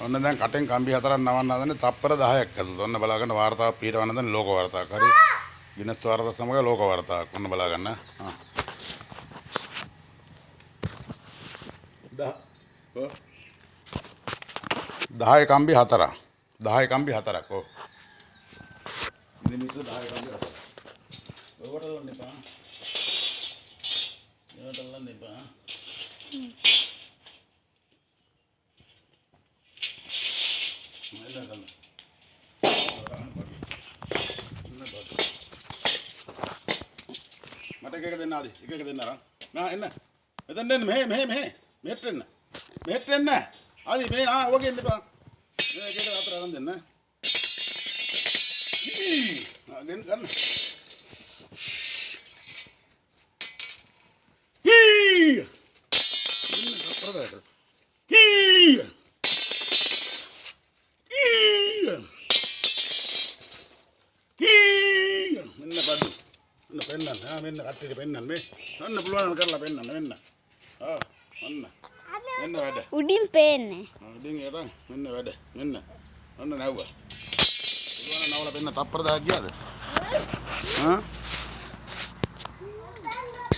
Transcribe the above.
ඔන්න දැන් කටෙන් කම්බි 4ක් නවන්න හදන්නේ තප්පර 10ක් ඇතුළත. ඔන්න බලා ගන්න වාර්තාවක් පිටවන්න දැන් ලෝක වාර්තාවක්. හරි. ගිනස් වාර්තාවක් සමග ලෝක වාර්තාවක්. ඔන්න බලා ගන්න. හා. 10 කම්බි 4ක්. 10 කම්බි 4ක්. ඔව්. මිනිස්සු 10 කම්බි 4ක්. ඔකට දෙන්න එපා. ඒකට දෙන්න එපා. මට එක දෙන්න ආදි. එක දෙන්න අරන්. නා එන්න. මෙතෙන් දෙන්න මෙහෙ. මෙහෙට එන්න. මෙහෙට එන්න. ආදි මේ ඔගේ එන්න එපා. මේ එක හතර අරන් දෙන්න. දෙන්න ගන්න. මෙන්න කට්ටියට පෙන්නන්න මේ. ඔන්න පුළුවන් කරලා පෙන්නන්න මෙන්න. ඔන්න. මෙන්න වැඩ. උඩින් පේන්නේ. උඩින් ඒක මෙන්න වැඩ. මෙන්න. ඔන්න නැව්වා. පුළුවන් නවල පෙන්න තප්පර 10ක් ගියාද?